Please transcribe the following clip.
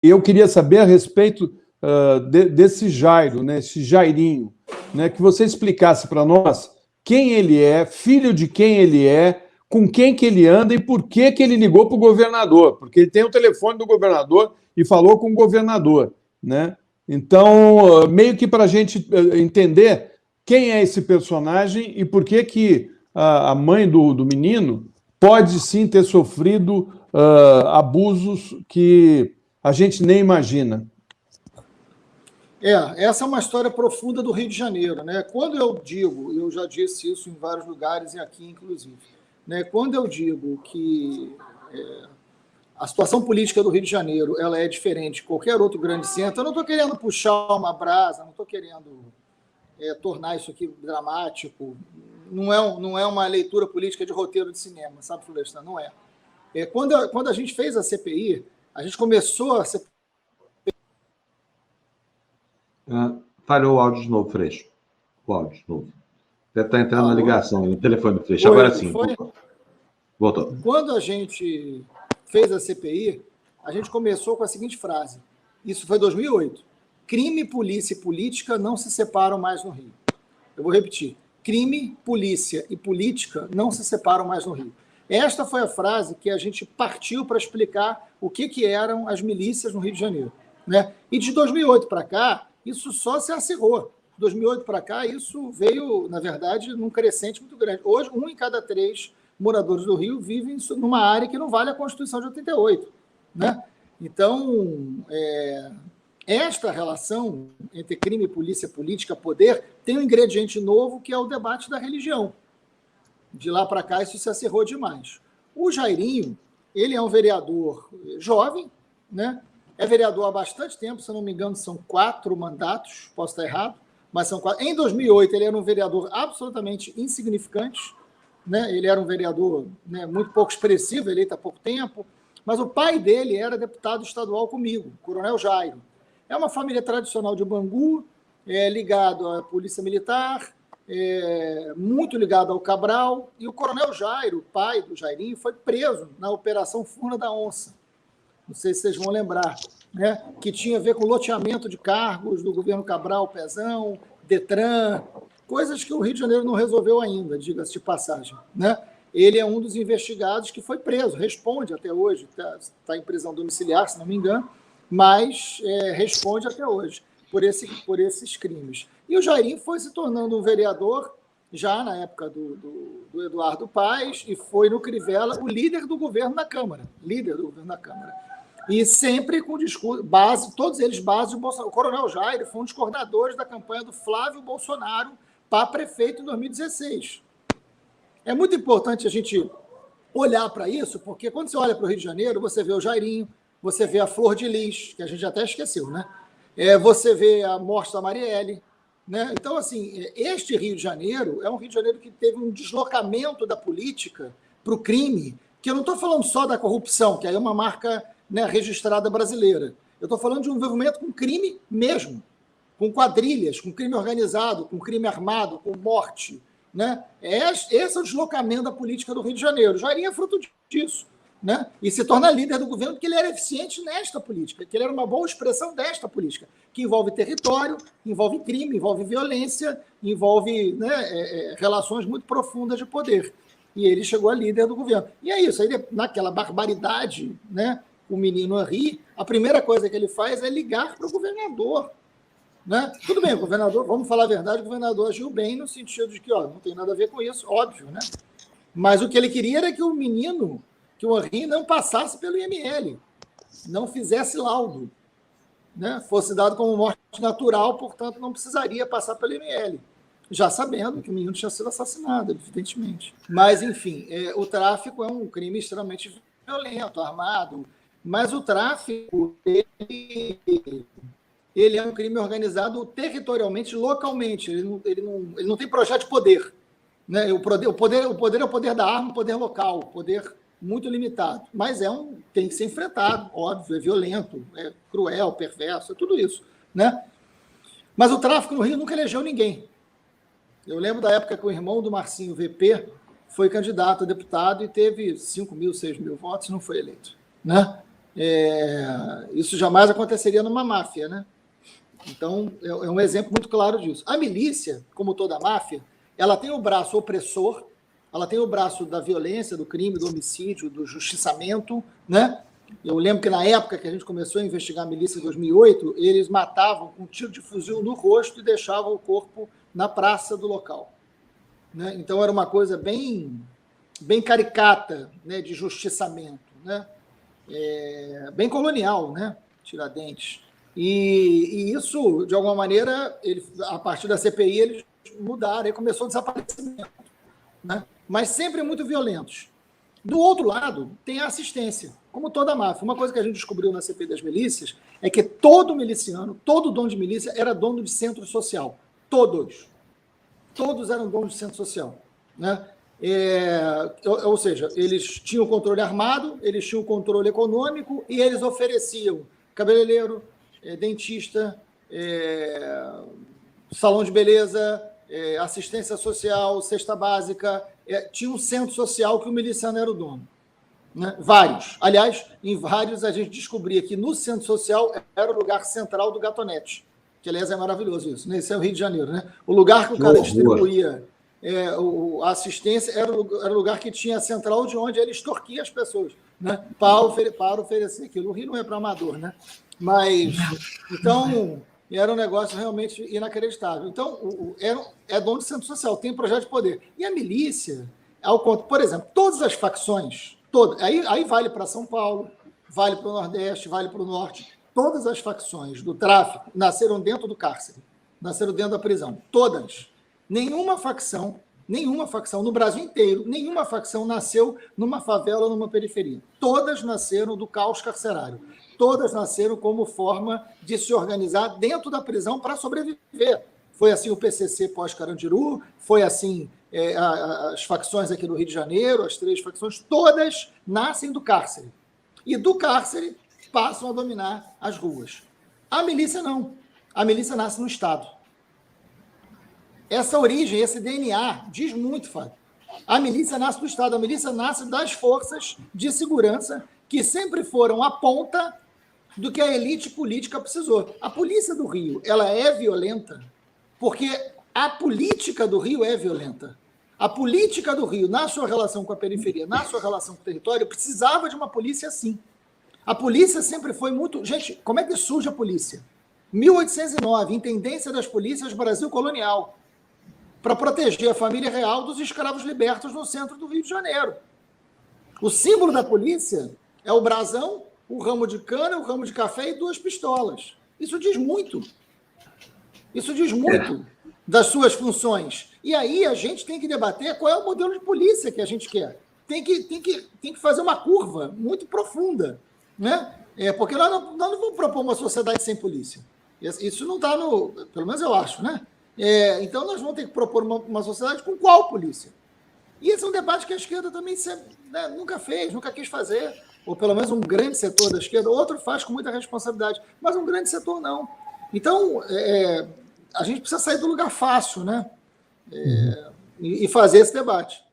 eu queria saber a respeito desse Jairo, né, esse Jairinho, né, que você explicasse para nós quem ele é, filho de quem ele é, com quem que ele anda e por que que ele ligou para o governador, porque ele tem o telefone do governador e falou com o governador, né? Então, meio que para a gente entender quem é esse personagem e por que que a mãe do menino pode sim ter sofrido abusos que a gente nem imagina. Essa é uma história profunda do Rio de Janeiro, né? Quando eu digo, eu já disse isso em vários lugares e aqui inclusive, né? Quando eu digo que a situação política do Rio de Janeiro ela é diferente de qualquer outro grande centro, eu não estou querendo puxar uma brasa, não estou querendo tornar isso aqui dramático, não é uma leitura política de roteiro de cinema, sabe, Florestan? Não é. Quando a gente fez a CPI, a gente começou a CPI... Falhou o áudio de novo, Freixo. O áudio de novo. Deve estar entrando na ligação, no telefone do Freixo. Agora sim. Voltou. Quando a gente fez a CPI, a gente começou com a seguinte frase. Isso foi em 2008. Crime, polícia e política não se separam mais no Rio. Eu vou repetir. Crime, polícia e política não se separam mais no Rio. Esta foi a frase que a gente partiu para explicar o que eram as milícias no Rio de Janeiro, né? E de 2008 para cá, isso só se acirrou. De 2008 para cá, isso veio, na verdade, num crescente muito grande. Hoje, 1 em cada 3 moradores do Rio vivem numa área que não vale a Constituição de 88, né? Então, esta relação entre crime, polícia, política, poder, tem um ingrediente novo que é o debate da religião. De lá para cá, isso se acirrou demais. O Jairinho, ele é um vereador jovem, né? É vereador há bastante tempo, se eu não me engano, são 4 mandatos, posso estar errado, mas são 4. Em 2008, ele era um vereador absolutamente insignificante, né? Ele era um vereador, né, muito pouco expressivo, eleito há pouco tempo, mas o pai dele era deputado estadual comigo, Coronel Jairo. É uma família tradicional de Bangu, ligado à Polícia Militar, muito ligado ao Cabral, e o Coronel Jairo, pai do Jairinho, foi preso na Operação Furna da Onça. Não sei se vocês vão lembrar, né? Que tinha a ver com loteamento de cargos do governo Cabral, Pezão, Detran, coisas que o Rio de Janeiro não resolveu ainda, diga-se de passagem, né? Ele é um dos investigados que foi preso, responde até hoje, está em prisão domiciliar, se não me engano, mas responde até hoje por esses crimes. E o Jairinho foi se tornando um vereador já na época do Eduardo Paes e foi no Crivella o líder do governo na Câmara, E sempre com discurso, todos eles base do Bolsonaro. O Coronel Jairo foi um dos coordenadores da campanha do Flávio Bolsonaro para prefeito em 2016. É muito importante a gente olhar para isso, porque quando você olha para o Rio de Janeiro, você vê o Jairinho, você vê a Flor de Lis, que a gente até esqueceu, né? Você vê a morte da Marielle, né? Então, assim, este Rio de Janeiro é um Rio de Janeiro que teve um deslocamento da política para o crime, que eu não estou falando só da corrupção, que aí é uma marca, né, registrada brasileira. Eu estou falando de um envolvimento com crime mesmo, com quadrilhas, com crime organizado, com crime armado, com morte, né? Esse é o deslocamento da política do Rio de Janeiro. O Jairinho é fruto disso, né? E se torna líder do governo porque ele era eficiente nesta política, que ele era uma boa expressão desta política, que envolve território, envolve crime, envolve violência, envolve, né, relações muito profundas de poder. E ele chegou a líder do governo. E é isso, aí, naquela barbaridade, né, o menino Henri, a primeira coisa que ele faz é ligar para o governador. Né? Tudo bem, o governador, vamos falar a verdade, o governador agiu bem no sentido de que não tem nada a ver com isso, óbvio, né? Mas o que ele queria era que o menino, que o Henri não passasse pelo IML, não fizesse laudo, né? Fosse dado como morte natural, portanto, não precisaria passar pelo IML, já sabendo que o menino tinha sido assassinado, evidentemente. Mas, enfim, o tráfico é um crime extremamente violento, armado, mas o tráfico, ele é um crime organizado territorialmente, localmente. Ele não tem projeto de poder, né? O poder é o poder da arma, o poder local, poder muito limitado. Mas tem que ser enfrentado, óbvio, é violento, é cruel, perverso, é tudo isso, né? Mas o tráfico no Rio nunca elegeu ninguém. Eu lembro da época que o irmão do Marcinho VP foi candidato a deputado e teve 5 mil, 6 mil votos e não foi eleito, né? Isso jamais aconteceria numa máfia, né? Então, é um exemplo muito claro disso. A milícia, como toda máfia, ela tem o braço opressor, ela tem o braço da violência, do crime, do homicídio, do justiçamento, né? Eu lembro que na época que a gente começou a investigar a milícia em 2008, eles matavam com um tiro de fuzil no rosto e deixavam o corpo na praça do local, né? Então, era uma coisa bem caricata, né, de justiçamento, né? Bem colonial, né? Tiradentes. E isso, de alguma maneira, a partir da CPI, eles mudaram, e começou o desaparecimento, né? Mas sempre muito violentos. Do outro lado, tem a assistência, como toda máfia. Uma coisa que a gente descobriu na CPI das milícias é que todo miliciano, todo dono de milícia era dono de centro social. Todos. Todos eram donos de centro social, né? Ou seja, eles tinham controle armado, eles tinham controle econômico e eles ofereciam cabeleireiro, dentista, salão de beleza, assistência social, cesta básica. Tinha um centro social que o miliciano era o dono, né? Vários. Aliás, em vários a gente descobria que no centro social era o lugar central do gatonete, que, aliás, é maravilhoso isso, né? Isso é o Rio de Janeiro, né? O lugar que o cara distribuía a assistência era o lugar que tinha a central de onde ele extorquia as pessoas, né? Para oferecer aquilo. O Rio não é para amador, né? Mas, então, era um negócio realmente inacreditável. Então, é dono de centro social, tem projeto de poder. E a milícia, por exemplo, todas as facções, aí vale para São Paulo, vale para o Nordeste, vale para o Norte, todas as facções do tráfico nasceram dentro do cárcere, nasceram dentro da prisão, todas. Nenhuma facção no Brasil inteiro, nenhuma facção nasceu numa favela ou numa periferia. Todas nasceram do caos carcerário. Todas nasceram como forma de se organizar dentro da prisão para sobreviver. Foi assim o PCC pós-Carandiru, foi assim as facções aqui no Rio de Janeiro, as 3 facções, todas nascem do cárcere. E do cárcere passam a dominar as ruas. A milícia não. A milícia nasce no Estado. Essa origem, esse DNA, diz muito, Fábio. A milícia nasce do Estado, a milícia nasce das forças de segurança que sempre foram a ponta do que a elite política precisou. A polícia do Rio, ela é violenta porque a política do Rio é violenta. A política do Rio, na sua relação com a periferia, na sua relação com o território, precisava de uma polícia assim. A polícia sempre foi muito... Gente, como é que surge a polícia? 1809, Intendência das Polícias Brasil Colonial, para proteger a família real dos escravos libertos no centro do Rio de Janeiro. O símbolo da polícia é o brasão, o ramo de cana, o ramo de café e 2 pistolas. Isso diz muito. Isso diz muito das suas funções. E aí a gente tem que debater qual é o modelo de polícia que a gente quer. Tem que fazer uma curva muito profunda, né? Porque nós não vamos propor uma sociedade sem polícia. Isso não está no... Pelo menos eu acho, né? Então, nós vamos ter que propor uma sociedade com qual polícia? E esse é um debate que a esquerda também nunca fez, nunca quis fazer, ou pelo menos um grande setor da esquerda, outro faz com muita responsabilidade, mas um grande setor não. Então, a gente precisa sair do lugar fácil, né? E fazer esse debate.